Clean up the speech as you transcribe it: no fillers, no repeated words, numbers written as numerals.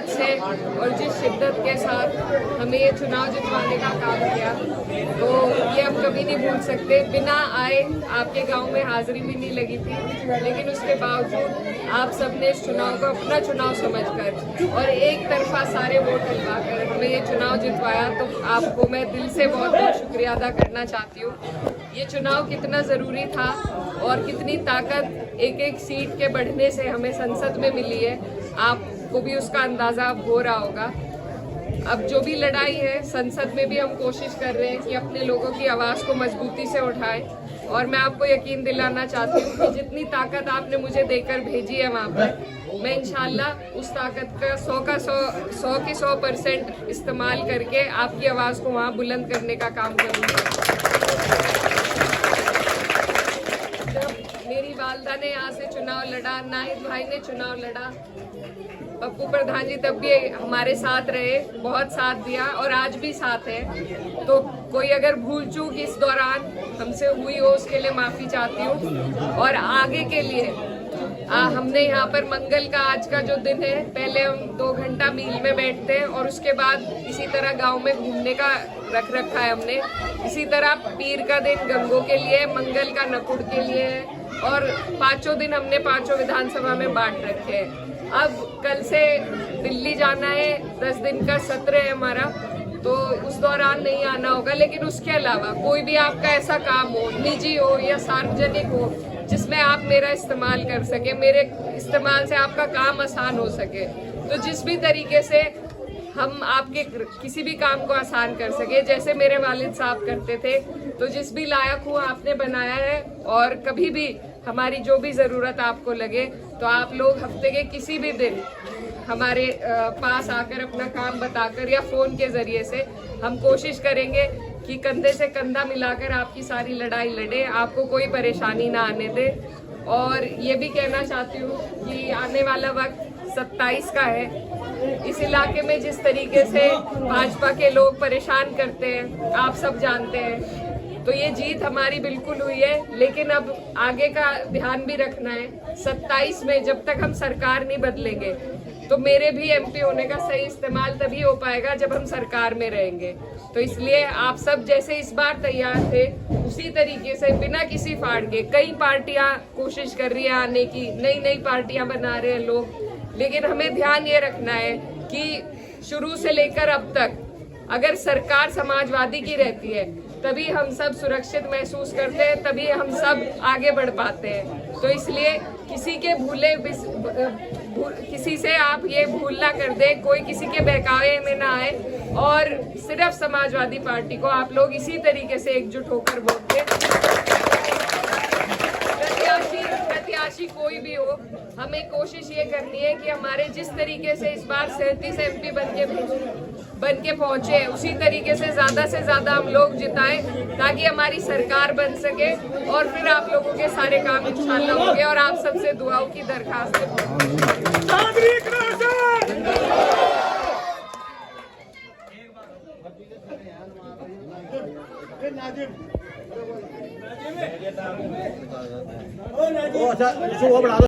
मेहनत से और जिस शिद्दत के साथ हमें ये चुनाव जितवाने का काम किया, तो ये हम कभी नहीं भूल सकते। बिना आए आपके गांव में हाजिरी भी नहीं लगी थी, लेकिन उसके बावजूद आप सबने इस चुनाव को अपना चुनाव समझकर और एक तरफा सारे वोट दिलवाकर हमें ये चुनाव जितवाया। तो आपको मैं दिल से बहुत बहुत शुक्रिया अदा करना चाहती हूँ। ये चुनाव कितना ज़रूरी था और कितनी ताकत एक एक सीट के बढ़ने से हमें संसद में मिली है, आपको भी उसका अंदाज़ा अब हो रहा होगा। अब जो भी लड़ाई है संसद में भी हम कोशिश कर रहे हैं कि अपने लोगों की आवाज़ को मजबूती से उठाएं, और मैं आपको यकीन दिलाना चाहती हूँ कि जितनी ताकत आपने मुझे देकर भेजी है वहाँ पर, मैं इंशाल्लाह उस ताकत का 100% इस्तेमाल करके आपकी आवाज़ को वहाँ बुलंद करने का काम करूँगी। मेरी वालदा ने यहाँ से चुनाव लड़ा, नाहिद भाई ने चुनाव लड़ा, पप्पू प्रधान जी तब भी हमारे साथ रहे, बहुत साथ दिया और आज भी साथ है। तो कोई अगर भूल चूक इस दौरान हमसे हुई हो उसके लिए माफ़ी चाहती हूँ। और आगे के लिए हमने यहाँ पर मंगल का आज का जो दिन है, पहले हम 2 घंटा मील में बैठते हैं और उसके बाद इसी तरह गांव में घूमने का रख रखा है हमने। इसी तरह पीर का दिन गंगों के लिए, मंगल का नकुड़ के लिए है, और 5 दिन हमने 5 विधानसभा में बांट रखे हैं। अब कल से दिल्ली जाना है, 10 दिन का सत्र है हमारा, तो उस दौरान नहीं आना होगा। लेकिन उसके अलावा कोई भी आपका ऐसा काम हो, निजी हो या सार्वजनिक हो, जिसमें आप मेरा इस्तेमाल कर सके, मेरे इस्तेमाल से आपका काम आसान हो सके, तो जिस भी तरीके से हम आपके किसी भी काम को आसान कर सके, जैसे मेरे वालिद साहब करते थे, तो जिस भी लायक हुआ आपने बनाया है। और कभी भी हमारी जो भी ज़रूरत आपको लगे तो आप लोग हफ्ते के किसी भी दिन हमारे पास आकर अपना काम बताकर या फ़ोन के ज़रिए से हम कोशिश करेंगे कि कंधे से कंधा मिलाकर आपकी सारी लड़ाई लड़े, आपको कोई परेशानी ना आने दे। और ये भी कहना चाहती हूँ कि आने वाला वक्त 27 का है। इस इलाके में जिस तरीके से भाजपा के लोग परेशान करते हैं आप सब जानते हैं, तो ये जीत हमारी बिल्कुल हुई है। लेकिन अब आगे का ध्यान भी रखना है। 27 में जब तक हम सरकार नहीं बदलेंगे, तो मेरे भी MP होने का सही इस्तेमाल तभी हो पाएगा जब हम सरकार में रहेंगे। तो इसलिए आप सब जैसे इस बार तैयार थे, उसी तरीके से बिना किसी फाड़ के, कई पार्टियां कोशिश कर रही है आने की, नई नई पार्टियां बना रहे हैं लोग, लेकिन हमें ध्यान ये रखना है कि शुरू से लेकर अब तक अगर सरकार समाजवादी की रहती है, तभी हम सब सुरक्षित महसूस करते हैं, तभी हम सब आगे बढ़ पाते हैं। तो इसलिए किसी के किसी से आप ये भूल ना कर दे, कोई किसी के बहकावे में ना आए, और सिर्फ समाजवादी पार्टी को आप लोग इसी तरीके से एकजुट होकर वोट दें। प्रत्याशी कोई भी हो, हमें कोशिश ये करनी है कि हमारे जिस तरीके से इस बार 37 MP बन के पहुंचे, उसी तरीके से ज़्यादा हम लोग जिताएं, ताकि हमारी सरकार बन सके और फिर आप लोगों के सारे काम इंशाल्लाह होंगे। और आप सबसे दुआओं की दरखास्त है।